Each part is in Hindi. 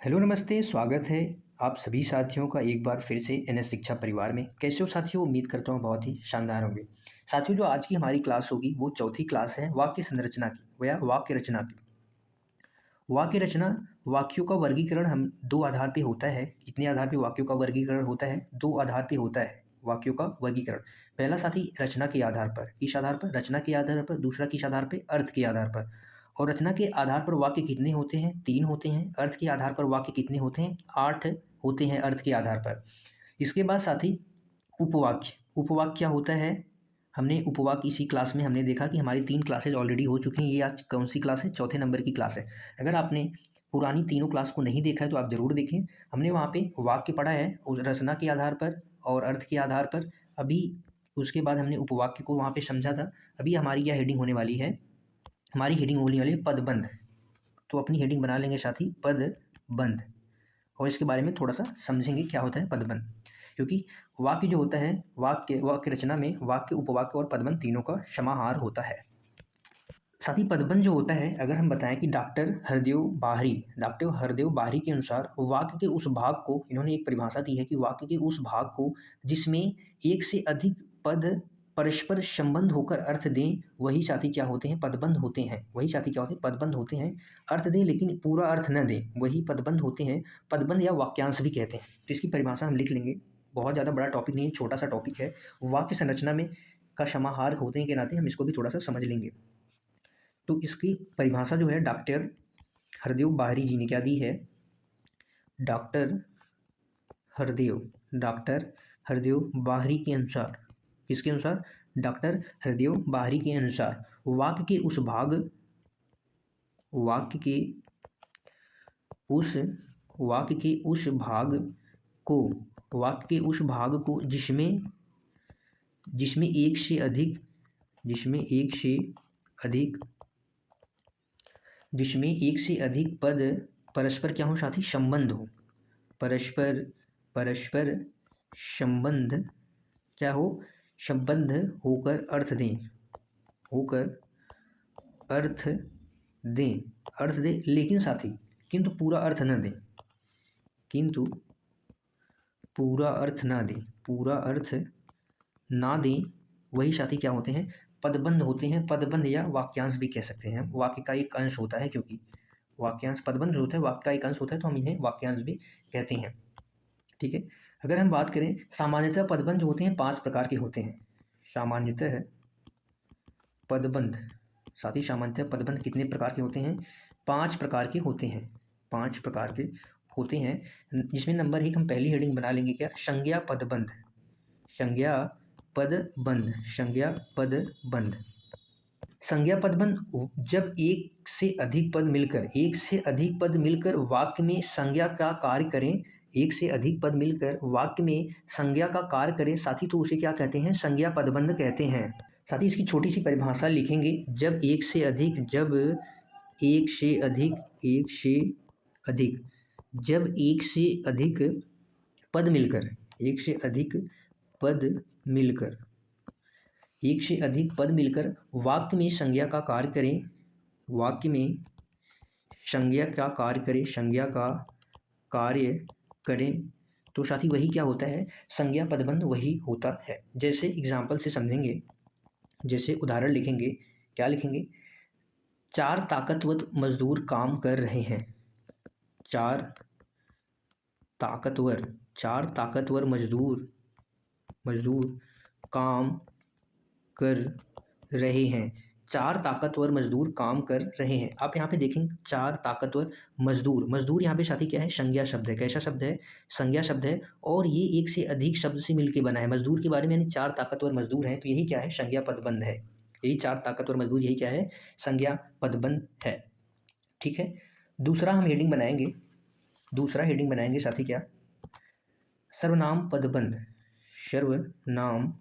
हेलो नमस्ते, स्वागत है आप सभी साथियों का एक बार फिर से एनएस शिक्षा परिवार में। कैसे हो साथियों? उम्मीद करता हूँ बहुत ही शानदार होंगे। साथियों, जो आज की हमारी क्लास होगी वो चौथी क्लास है वाक्य संरचना की या वाक्य रचना की। वाक्य रचना, वाक्यों का वर्गीकरण हम दो आधार पे होता है। कितने आधार पे वाक्यों का वर्गीकरण होता है? दो आधार पे होता है वाक्यों का वर्गीकरण। पहला साथी रचना के आधार पर, किस आधार पर? रचना के आधार पर। दूसरा किस आधार पे? अर्थ के आधार पर। और रचना के आधार पर वाक्य कितने होते हैं? 3 होते हैं। अर्थ के आधार पर वाक्य कितने होते हैं? 8 होते हैं अर्थ के आधार पर। इसके बाद साथी उपवाक्य। उपवाक्य क्या होता है? हमने उपवाक्य इसी क्लास में हमने देखा कि हमारी 3 क्लासेज ऑलरेडी हो चुकी हैं। ये आज कौन-सी क्लास है? चौथे नंबर की क्लास है। अगर आपने पुरानी तीनों क्लास को नहीं देखा है तो आप ज़रूर देखें। हमने वहाँ पे वाक्य पढ़ा है उस रचना के आधार पर और अर्थ के आधार पर। अभी उसके बाद हमने उपवाक्य को वहाँ पे समझा था। अभी हमारी क्या हेडिंग होने वाली है? हमारी हेडिंग होने वाली है पदबंध। तो अपनी हेडिंग बना लेंगे साथी पदबंध, और इसके बारे में थोड़ा-सा समझेंगे क्या होता है पदबंध। क्योंकि वाक्य जो होता है, वाक्य वाक्य रचना में वाक्य, उपवाक्य और पदबंध तीनों का समाहार होता है। साथ ही पदबंध जो होता है, अगर हम बताएं कि डॉक्टर हरदेव बाहरी के अनुसार वाक्य के उस भाग को, इन्होंने एक परिभाषा दी है कि वाक्य के उस भाग को जिसमें एक से अधिक पद परस्पर संबंध होकर अर्थ दें, वही साथी क्या होते हैं? पदबंध होते हैं। वही साथी क्या होते हैं? पदबंध होते हैं। अर्थ दें लेकिन पूरा अर्थ न दें, वही पदबंध होते हैं। पदबंध या वाक्यांश भी कहते हैं। तो इसकी परिभाषा हम लिख लेंगे। बहुत ज़्यादा बड़ा टॉपिक नहीं है, छोटा सा टॉपिक है। वाक्य संरचना में का समाहार होने के नाते हम इसको भी थोड़ा सा समझ लेंगे। तो इसकी परिभाषा जो है डॉक्टर हरदेव बाहरी जी ने क्या दी है? डॉक्टर डॉक्टर हरदेव बाहरी के अनुसार, किसके अनुसार? डॉक्टर हरदेव बाहरी के अनुसार वाक्य के उस भाग, वाक्य के उस वाक्य के उस भाग को वाक्य के उस भाग को जिसमें जिसमें एक से अधिक जिसमें एक से अधिक जिसमें एक से अधिक पद परस्पर क्या हो साथी? संबंध हो। परस्पर परस्पर संबंध क्या हो? संबंध होकर अर्थ दें, होकर अर्थ दें, अर्थ दें लेकिन साथी किंतु पूरा अर्थ न दें, किंतु पूरा अर्थ ना दें, पूरा अर्थ ना दें, वही साथी क्या होते हैं? पदबंध होते हैं। पदबंध या वाक्यांश भी कह सकते हैं। वाक्य का एक अंश होता है, क्योंकि वाक्यांश पदबंध होता है, वाक्य का एक अंश होता है, तो हम इन्हें वाक्यांश भी कहते हैं। ठीक है। अगर हम बात करें, सामान्यतः पदबंध जो होते हैं 5 प्रकार के होते हैं। सामान्यतः पदबंध, साथ ही सामान्यतः पदबंध कितने प्रकार के होते हैं? 5 प्रकार के होते हैं। 5 प्रकार के होते हैं, जिसमें नंबर 1 हम पहली हेडिंग बना लेंगे क्या? संज्ञा पदबंध। संज्ञा पदबंध, संज्ञा पदबंध। संज्ञा पदबंध जब एक से अधिक पद मिलकर वाक्य में संज्ञा का कार्य करें, एक से अधिक पद मिलकर वाक्य में संज्ञा का कार्य करें साथी, तो उसे क्या कहते हैं? संज्ञा पदबंध कहते हैं। साथ ही इसकी छोटी सी परिभाषा लिखेंगे। जब एक से अधिक जब एक से अधिक पद मिलकर वाक्य में संज्ञा का कार्य करें, वाक्य में संज्ञा का कार्य करें, तो साथी वही क्या होता है? संज्ञा पदबंध वही होता है। जैसे एग्जाम्पल से समझेंगे, जैसे उदाहरण लिखेंगे। क्या लिखेंगे? 4 ताकतवर मजदूर काम कर रहे हैं। 4 ताकतवर मजदूर काम कर रहे हैं। 4 ताकतवर मजदूर काम कर रहे हैं। आप यहाँ पे देखें, 4 ताकतवर मजदूर यहाँ पे साथी क्या है? संज्ञा शब्द है। कैसा शब्द है? संज्ञा शब्द है। और ये एक से अधिक शब्द से मिलकर बना है। मजदूर के बारे में, यानी 4 ताकतवर मजदूर हैं, तो यही क्या है? संज्ञा पदबंध है। यही 4 ताकतवर मजदूर, यही क्या है? संज्ञा पदबंध है। ठीक है। दूसरा हेडिंग बनाएंगे साथी क्या? सर्वनाम पदबंध। सर्वनाम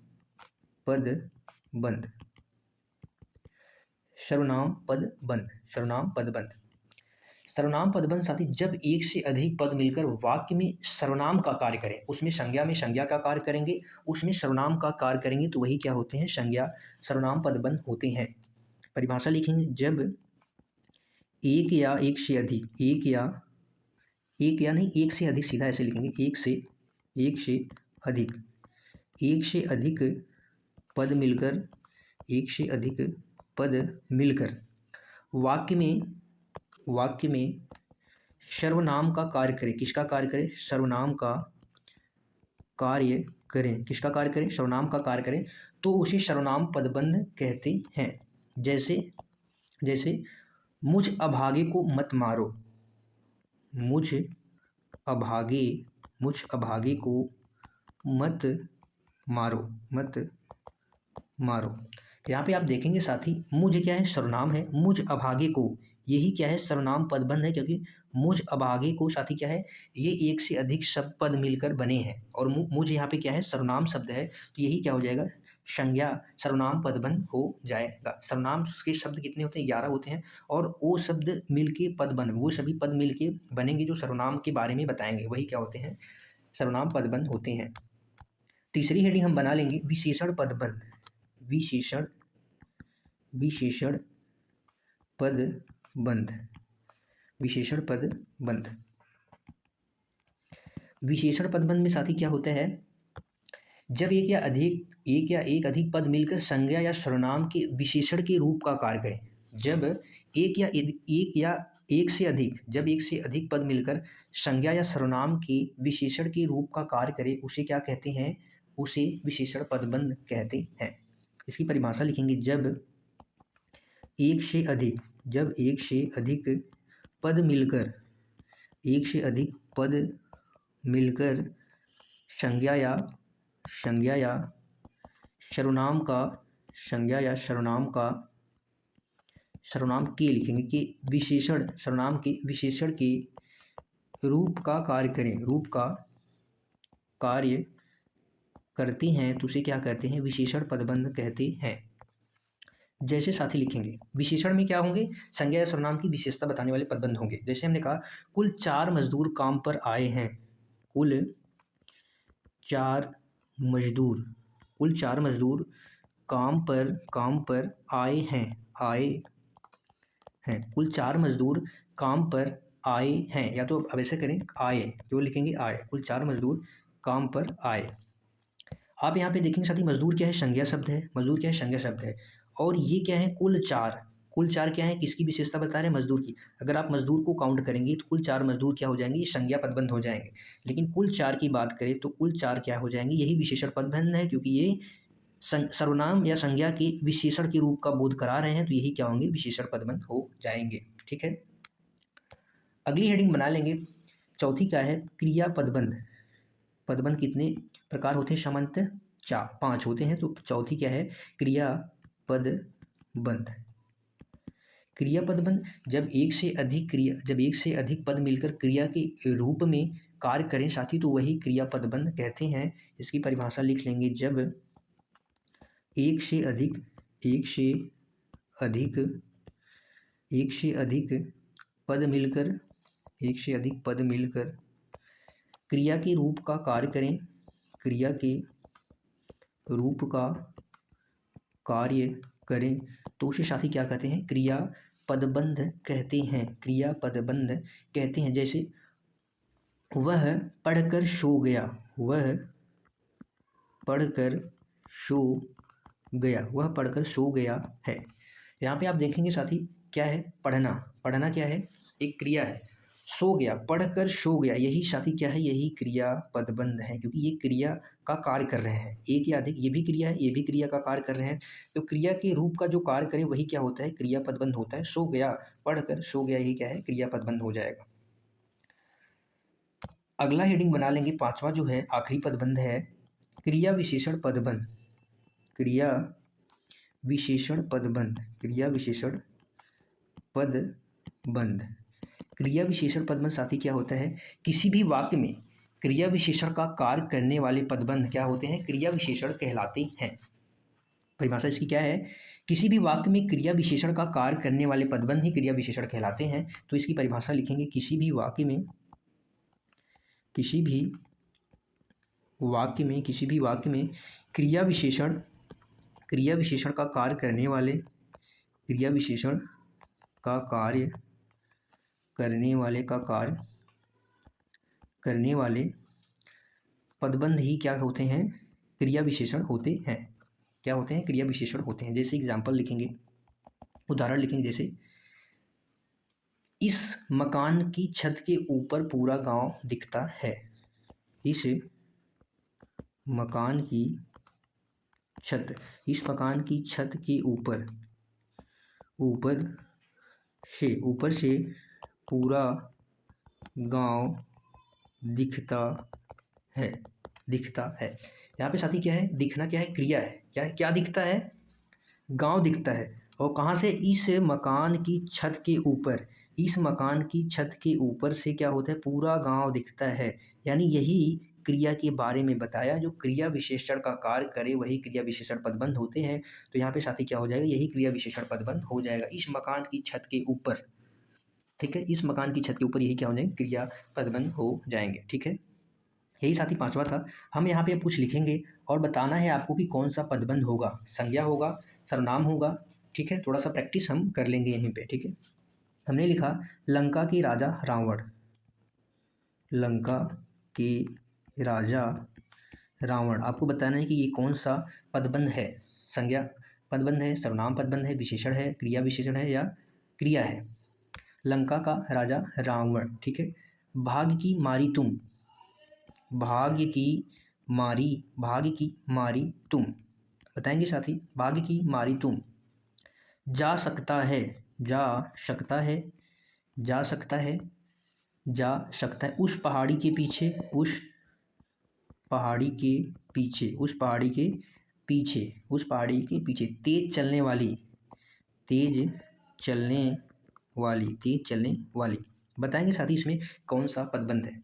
पदबंध साथी जब एक से अधिक पद मिलकर वाक्य में सर्वनाम का कार्य करें, उसमें संज्ञा में संज्ञा का कार्य करेंगे, उसमें सर्वनाम का कार्य करेंगे, तो वही क्या होते हैं? सर्वनाम पदबंध होते हैं। परिभाषा लिखेंगे। जब एक या एक या नहीं, एक से अधिक, सीधा ऐसे लिखेंगे, अधिक एक से अधिक पद मिलकर, एक से अधिक पद मिलकर वाक्य में सर्वनाम का कार्य करें। किसका कार्य करें? सर्वनाम का कार्य करें। किसका कार्य करें? सर्वनाम का कार्य करें, तो उसे सर्वनाम पदबंध कहते हैं। जैसे मुझ अभागे को मत मारो, मुझ अभागे को मत मारो। यहाँ पे आप देखेंगे साथी, मुझ क्या है? सर्वनाम है। मुझ अभागे को, यही क्या है? सर्वनाम पदबंध है, क्योंकि मुझ अभागे को साथी क्या है? ये एक से अधिक शब्द पद मिलकर बने हैं, और मुझ यहाँ पे क्या है? सर्वनाम शब्द है, तो यही क्या हो जाएगा? संज्ञा सर्वनाम पदबंध हो जाएगा। सर्वनाम के शब्द कितने होते हैं? 11 होते हैं, और वो शब्द मिलके पदबंध, वो सभी पद मिलके बनेंगे जो सर्वनाम के बारे में बताएंगे, वही क्या होते हैं? सर्वनाम पदबंध होते हैं। तीसरी हेडिंग हम बना लेंगे विशेषण पदबंध। विशेषण पदबंध। विशेषण पदबंध में साथी क्या होता है? जब एक या एक अधिक पद मिलकर संज्ञा या सर्वनाम के विशेषण के रूप का कार्य करें। जब एक से अधिक पद मिलकर संज्ञा या सर्वनाम के विशेषण के रूप का कार्य करे, उसे क्या कहते हैं? उसे विशेषण पदबंध कहते हैं। इसकी परिभाषा लिखेंगे, जब एक से अधिक पद मिलकर संज्ञा या सर्वनाम के लिखेंगे कि सर्वनाम के विशेषण के रूप का कार्य करते हैं, तो उसे क्या कहते हैं? विशेषण पदबंध कहते हैं। जैसे साथी लिखेंगे, विशेषण में क्या होंगे? संज्ञा या सर्वनाम की विशेषता बताने वाले पदबंध होंगे। जैसे हमने कहा, कुल 4 मजदूर काम पर आए हैं। कुल 4 मजदूर काम पर आए हैं। कुल 4 मजदूर काम पर आए हैं, या तो अब ऐसे करें, आए, क्यों लिखेंगे? आए। कुल 4 मजदूर काम पर आए। आप यहाँ पे देखेंगे साथी, मजदूर क्या है? संज्ञा शब्द है। मजदूर क्या है? संज्ञा शब्द है। और ये क्या है? कुल 4 क्या है? किसकी विशेषता बता रहे हैं? मजदूर की। अगर आप मजदूर को काउंट करेंगे तो कुल 4 मजदूर क्या हो जाएंगे? ये संज्ञा पदबंध हो जाएंगे। लेकिन कुल 4 की बात करें तो कुल 4 क्या हो जाएंगे? यही विशेषण पदबंध है, क्योंकि ये सर्वनाम या संज्ञा के विशेषण के रूप का बोध करा रहे हैं, तो यही क्या होंगे? विशेषण पदबंध हो जाएंगे। ठीक है, अगली हेडिंग बना लेंगे। चौथी क्या है? क्रिया पदबंध। पदबंध कितने प्रकार होते हैं? सामान्यतः 5 होते हैं। तो चौथी क्या है? क्रिया पदबंध। क्रिया पदबंध, जब एक से अधिक पद मिलकर क्रिया के रूप में कार्य करें साथी, तो वही क्रिया पदबंध कहते हैं। इसकी परिभाषा लिख लेंगे, जब एक से अधिक पद मिलकर क्रिया के रूप का कार्य करें, क्रिया के रूप का कार्य करें, तो उसे साथी क्या कहते हैं? क्रिया पदबंध कहते हैं। क्रिया पदबंध कहते हैं। जैसे वह पढ़कर सो गया। वह पढ़कर सो गया है। यहाँ पे आप देखेंगे साथी, क्या है? पढ़ना क्या है? एक क्रिया है। सो गया, पढ़कर सो गया, यही साथी क्या है? यही क्रिया पदबंध है, क्योंकि ये क्रिया का कार्य कर रहे हैं। एक या अधिक, ये भी क्रिया है, ये भी क्रिया का कार्य कर रहे हैं। तो क्रिया के रूप का जो कार्य करे वही क्या होता है? क्रिया पदबंध होता है। सो गया, पढ़कर सो गया, यही क्या है? क्रिया पदबंध हो जाएगा। अगला हेडिंग बना लेंगे, 5वां जो है, आखिरी पदबंध है, क्रिया विशेषण पदबंध। क्रिया विशेषण पदबंध। क्रिया विशेषण पदबंध साथी क्या होता है? किसी भी वाक्य में क्रिया विशेषण का कार्य करने वाले पदबंध क्या होते हैं? क्रिया विशेषण कहलाते हैं। परिभाषा इसकी क्या है? किसी भी वाक्य में क्रिया विशेषण का कार्य करने वाले पदबंध ही क्रिया विशेषण कहलाते हैं। तो इसकी परिभाषा लिखेंगे, किसी भी वाक्य में क्रिया विशेषण का कार्य करने वाले का कार्य करने वाले पदबंध ही क्या होते हैं? क्रिया विशेषण होते हैं। क्या होते हैं? क्रिया विशेषण होते हैं। जैसे एग्जाम्पल लिखेंगे, उदाहरण लिखेंगे, जैसे इस मकान की छत के ऊपर पूरा गांव दिखता है। इस मकान की छत, इस मकान की छत के ऊपर ऊपर से पूरा गांव दिखता है। यहाँ पे साथी क्या है? दिखना क्या है? क्रिया है। क्या है? क्या दिखता है? गांव दिखता है। और कहाँ से? इस मकान की छत के ऊपर। इस मकान की छत के ऊपर से क्या होता है? पूरा गांव दिखता है। यानी यही क्रिया के बारे में बताया। जो क्रिया विशेषण का कार्य करे वही क्रिया विशेषण पदबंध होते हैं। तो यहाँ पे साथी क्या हो जाएगा? यही क्रिया विशेषण पदबंध हो जाएगा। इस मकान की छत के ऊपर, ठीक है, इस मकान की छत के ऊपर यही क्या हो जाएंगे? क्रिया पदबंध हो जाएंगे। ठीक है, यही साथी पांचवा था। हम यहाँ पे कुछ लिखेंगे और बताना है आपको कि कौन सा पदबंध होगा, संज्ञा होगा, सर्वनाम होगा। ठीक है, थोड़ा सा प्रैक्टिस हम कर लेंगे यहीं पे। ठीक है, हमने लिखा लंका के राजा रावण। लंका के राजा रावण, आपको बताना है कि ये कौन सा पदबंध है। संज्ञा पदबंध है, सर्वनाम पदबंध है, विशेषण है, क्रिया विशेषण है या क्रिया है। लंका का राजा रावण। ठीक है, भाग्य की मारी तुम। भाग्य की मारी तुम, बताएंगे साथी। भाग्य की मारी तुम। जा सकता है, जा सकता है, जा सकता है, जा सकता है। उस पहाड़ी के पीछे, उस पहाड़ी के पीछे, उस पहाड़ी के पीछे, उस पहाड़ी के पीछे। तेज चलने वाली, तेज चलने वाली, तेज चलने वाली। बताएंगे साथी इसमें कौन सा पदबंध है।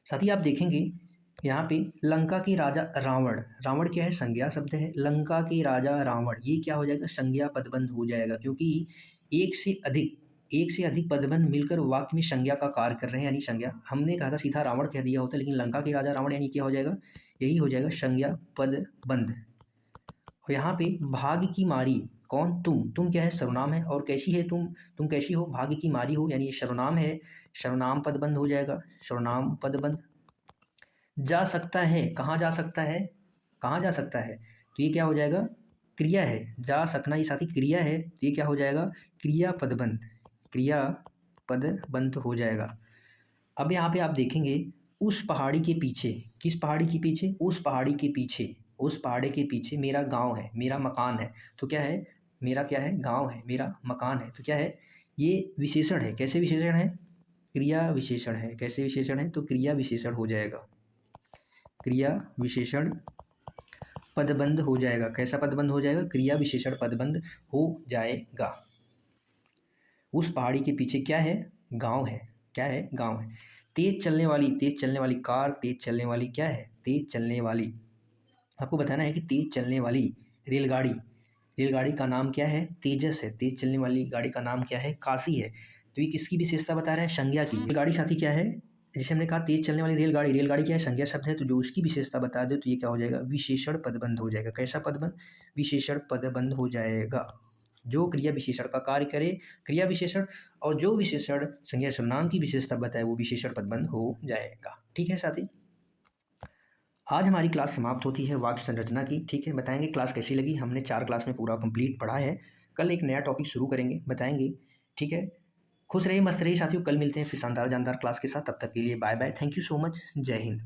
साथी आप देखेंगे यहाँ पे लंका के राजा रावण। रावण क्या है? संज्ञा शब्द है। लंका के राजा रावण, ये क्या हो जाएगा? संज्ञा पदबंध हो जाएगा, क्योंकि एक से अधिक पदबंध मिलकर वाक्य में संज्ञा का कार्य कर रहे हैं। यानी संज्ञा, हमने कहा था सीधा रावण कह दिया होता, लेकिन लंका के राजा रावण यानी क्या हो जाएगा? यही हो जाएगा संज्ञा पदबंध। और यहाँ पे भाग्य की मारी, कौन? तुम क्या है? सर्वनाम है। और कैसी है तुम कैसी हो? भाग्य की मारी हो, यानी ये सर्वनाम है, सर्वनाम पदबंध हो जाएगा, सर्वनाम पदबंध। जा सकता है, कहाँ जा सकता है? कहाँ जा सकता है? तो ये क्या हो जाएगा? क्रिया है। जा सकना ये साथी क्रिया है, तो ये क्या हो जाएगा? क्रिया पदबंध, क्रिया पदबंध हो जाएगा। अब यहाँ पे आप देखेंगे उस पहाड़ी के पीछे, किस पहाड़ी के पीछे? उस पहाड़ी के पीछे, उस पहाड़ी के पीछे मेरा गांव है, मेरा मकान है। तो क्या है? मेरा क्या है? गांव है, मेरा मकान है। तो क्या है? ये विशेषण है। कैसे विशेषण है? क्रिया विशेषण है। कैसे विशेषण है? तो क्रिया विशेषण हो जाएगा, क्रिया विशेषण पदबंध हो जाएगा। कैसा पदबंध हो जाएगा? क्रिया विशेषण पदबंध हो जाएगा। उस पहाड़ी के पीछे क्या है? गांव है। क्या है? गांव है। तेज चलने वाली, तेज चलने वाली कार, तेज चलने वाली क्या है? तेज चलने वाली। आपको बताना है कि तेज चलने वाली रेलगाड़ी, रेलगाड़ी का नाम क्या है? तेजस है। तेज चलने वाली गाड़ी का नाम क्या है? काशी है। तो ये किसकी विशेषता बता रहा है? संज्ञा की। रेलगाड़ी साथी क्या है? जैसे हमने कहा तेज चलने वाली रेलगाड़ी, रेलगाड़ी क्या है? संज्ञा शब्द है। तो जो उसकी विशेषता बता दे तो ये क्या हो जाएगा? विशेषण पदबंध हो जाएगा। कैसा पदबंध? विशेषण पदबंध हो जाएगा। जो क्रिया विशेषण का कार्य करे, क्रिया विशेषण, और जो विशेषण संज्ञा सर्वनाम की विशेषता बताए वो विशेषण पदबंध हो जाएगा। ठीक है साथी, आज हमारी क्लास समाप्त होती है वाक्य संरचना की। ठीक है, बताएंगे क्लास कैसी लगी। हमने 4 क्लास में पूरा कंप्लीट पढ़ा है। कल एक नया टॉपिक शुरू करेंगे, बताएंगे। ठीक है, खुश रहिए, मस्त रहिए साथियों। कल मिलते हैं फिर शानदार जानदार क्लास के साथ। तब तक के लिए bye bye. Thank you so much. जय हिंद।